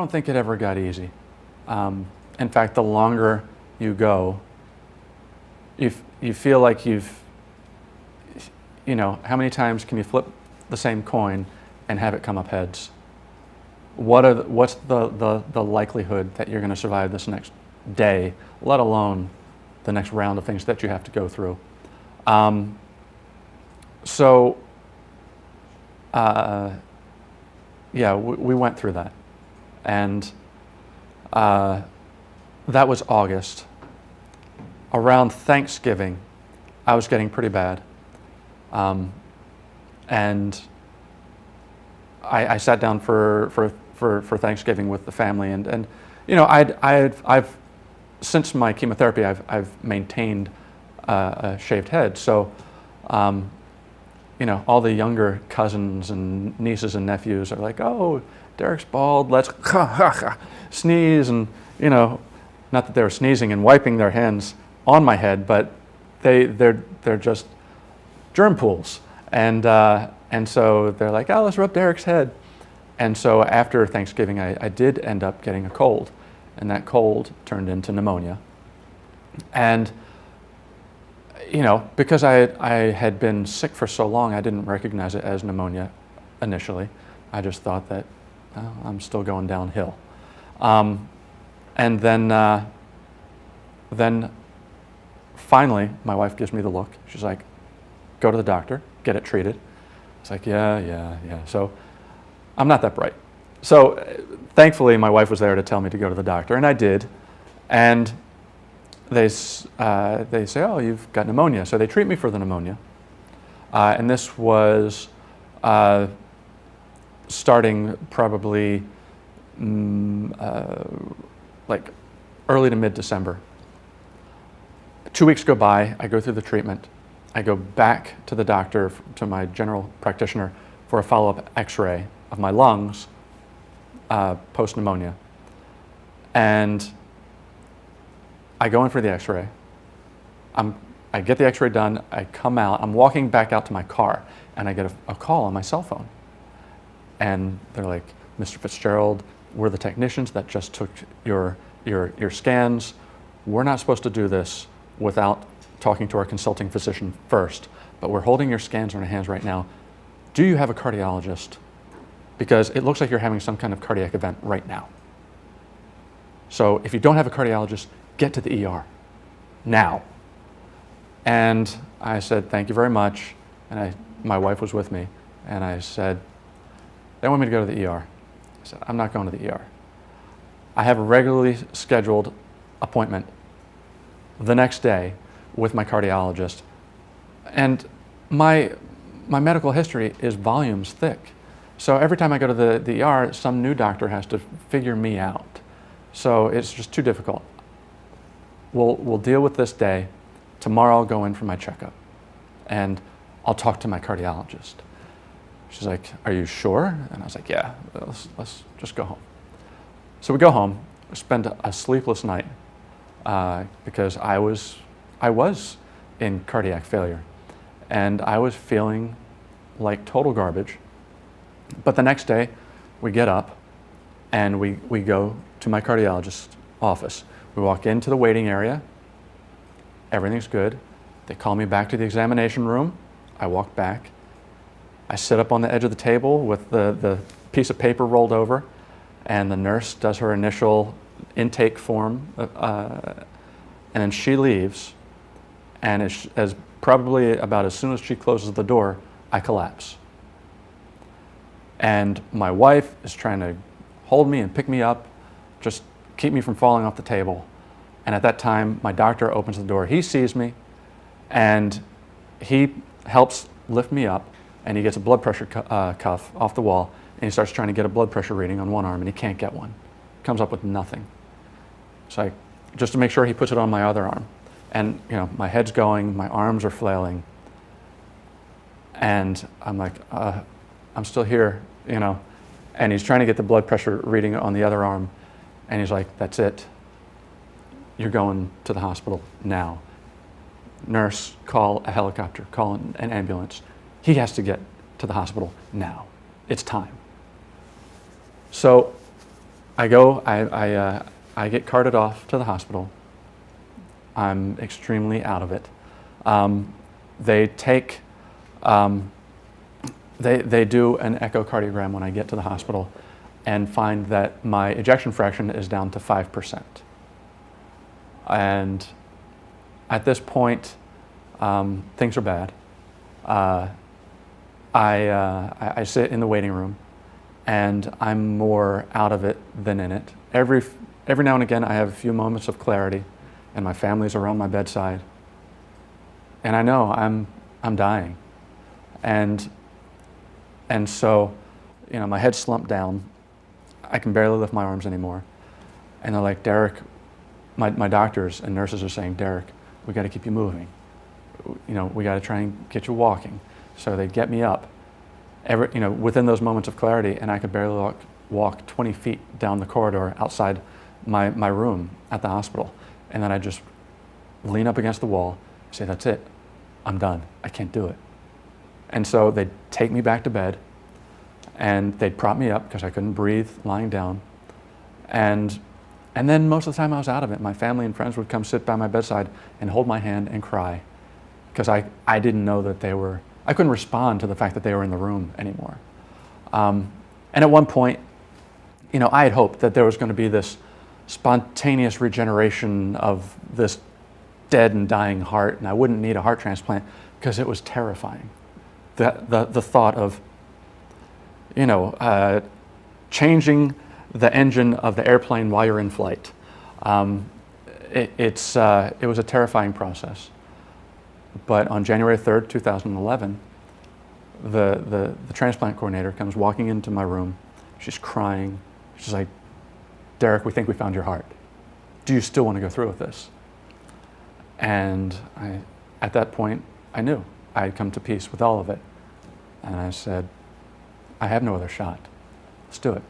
don't think it ever got easy. In fact, the longer you go, you feel like how many times can you flip the same coin and have it come up heads? What's the likelihood that you're going to survive this next day, let alone the next round of things that you have to go through? We went through that. And that was August. Around Thanksgiving, I was getting pretty bad. And I sat down for Thanksgiving with the family, and I've since my chemotherapy, I've maintained a shaved head. So, all the younger cousins and nieces and nephews are like, "Oh, Derek's bald. Let's sneeze," and not that they were sneezing and wiping their hands on my head, but they're just germ pools, and so they're like, "Oh, let's rub Derek's head." And so after Thanksgiving, I did end up getting a cold, and that cold turned into pneumonia. And because I had been sick for so long, I didn't recognize it as pneumonia initially. I just thought that I'm still going downhill. And then finally, my wife gives me the look. She's like, "Go to the doctor, get it treated." It's like, yeah. So I'm not that bright. So thankfully, my wife was there to tell me to go to the doctor, and I did. And they say, "Oh, you've got pneumonia." So they treat me for the pneumonia. And this was starting probably like early to mid-December. 2 weeks go by, I go through the treatment. I go back to the doctor, to my general practitioner, for a follow-up x-ray of my lungs post-pneumonia. And I go in for the x-ray. I get the x-ray done, I come out, I'm walking back out to my car, and I get a call on my cell phone. And they're like, "Mr. Fitzgerald, we're the technicians that just took your scans. We're not supposed to do this without talking to our consulting physician first, but we're holding your scans in our hands right now. Do you have a cardiologist? Because it looks like you're having some kind of cardiac event right now. So if you don't have a cardiologist, get to the ER now." And I said, "Thank you very much." And my wife was with me, and I said, "They want me to go to the ER." I said, "I'm not going to the ER. I have a regularly scheduled appointment the next day with my cardiologist, and my medical history is volumes thick. So every time I go to the ER, some new doctor has to figure me out. So it's just too difficult. We'll deal with this day. Tomorrow I'll go in for my checkup, and I'll talk to my cardiologist." She's like, "Are you sure?" And I was like, "Yeah, let's just go home." So we go home, spend a sleepless night because I was in cardiac failure, and I was feeling like total garbage. But the next day, we get up and we go to my cardiologist's office. We walk into the waiting area. Everything's good. They call me back to the examination room. I walk back. I sit up on the edge of the table with the piece of paper rolled over, and the nurse does her initial intake form, and then she leaves, and as probably about as soon as she closes the door, I collapse. And my wife is trying to hold me and pick me up, just keep me from falling off the table. And at that time, my doctor opens the door. He sees me, and he helps lift me up, and he gets a blood pressure cuff off the wall, and he starts trying to get a blood pressure reading on one arm, and he can't get one. Comes up with nothing. So just to make sure, he puts it on my other arm. And my head's going, my arms are flailing, and I'm like, I'm still here, And he's trying to get the blood pressure reading on the other arm, and he's like, "That's it. You're going to the hospital now. Nurse, call a helicopter, call an ambulance. He has to get to the hospital now. It's time." So I go, I get carted off to the hospital. I'm extremely out of it. They take, they do an echocardiogram when I get to the hospital and find that my ejection fraction is down to 5%. And at this point, things are bad. I sit in the waiting room, and I'm more out of it than in it. Every now and again, I have a few moments of clarity, and my family's around my bedside, and I know I'm dying, and so, you know, my head's slumped down. I can barely lift my arms anymore, and they're like, Derek, my doctors and nurses are saying, Derek, we got to keep you moving. You know, we got to try and get you walking. So they get me up, within those moments of clarity, and I could barely walk 20 feet down the corridor outside my room at the hospital. And then I just lean up against the wall, say, that's it, I'm done, I can't do it. And so they'd take me back to bed, and they'd prop me up because I couldn't breathe lying down. And then most of the time I was out of it. My family and friends would come sit by my bedside and hold my hand and cry, because I didn't know that I couldn't respond to the fact that they were in the room anymore. And at one point, you know, I had hoped that there was going to be this spontaneous regeneration of this dead and dying heart, and I wouldn't need a heart transplant, because it was terrifying. The thought of, changing the engine of the airplane while you're in flight. It was a terrifying process. But on January 3rd, 2011, the transplant coordinator comes walking into my room. She's crying. She's like, Derek, we think we found your heart. Do you still want to go through with this? And at that point, I knew I had come to peace with all of it. And I said, I have no other shot. Let's do it.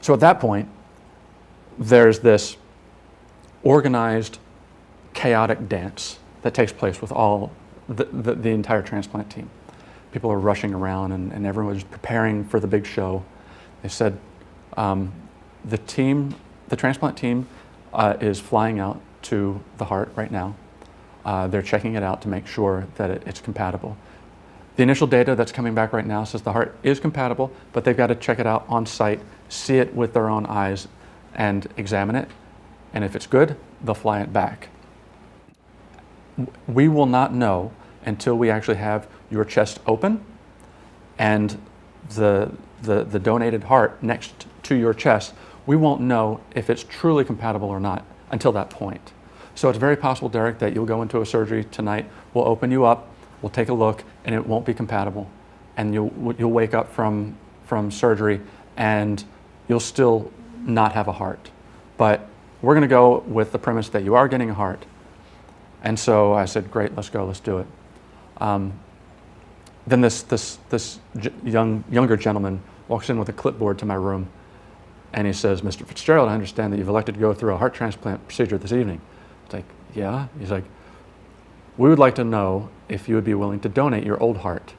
So at that point, there's this organized, chaotic dance that takes place with all the entire transplant team. People are rushing around, and everyone's preparing for the big show. They said the transplant team is flying out to the heart right now. They're checking it out to make sure that it's compatible. The initial data that's coming back right now says the heart is compatible, but they've got to check it out on site, see it with their own eyes, and examine it. And if it's good, they'll fly it back. We will not know until we actually have your chest open and the donated heart next to your chest. We won't know if it's truly compatible or not until that point. So it's very possible, Derek, that you'll go into a surgery tonight. We'll open you up, we'll take a look, and it won't be compatible. And you'll wake up from surgery, and you'll still not have a heart. But we're going to go with the premise that you are getting a heart. And so I said, great, let's go, let's do it. Then this younger gentleman walks in with a clipboard to my room, and he says, Mr. Fitzgerald, I understand that you've elected to go through a heart transplant procedure this evening. It's like, yeah? He's like, we would like to know if you would be willing to donate your old heart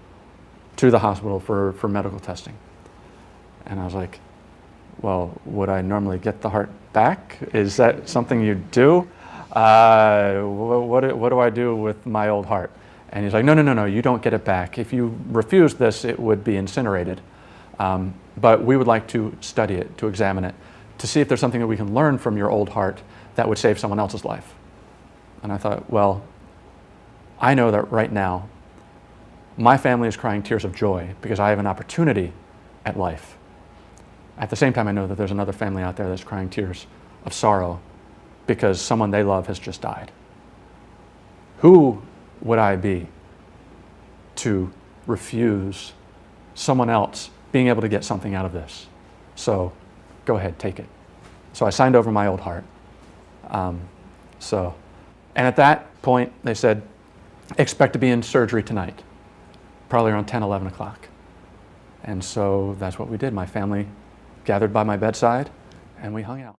to the hospital for medical testing. And I was like, well, would I normally get the heart back? Is that something you do? What do I do with my old heart? And he's like, no, you don't get it back. If you refuse this, it would be incinerated. But we would like to study it, to examine it, to see if there's something that we can learn from your old heart that would save someone else's life. And I thought, well, I know that right now, my family is crying tears of joy because I have an opportunity at life. At the same time, I know that there's another family out there that's crying tears of sorrow because someone they love has just died. Who would I be to refuse someone else being able to get something out of this? So go ahead, take it. So I signed over my old heart. And at that point, they said, expect to be in surgery tonight, probably around 10, 11 o'clock. And so that's what we did. My family gathered by my bedside, and we hung out.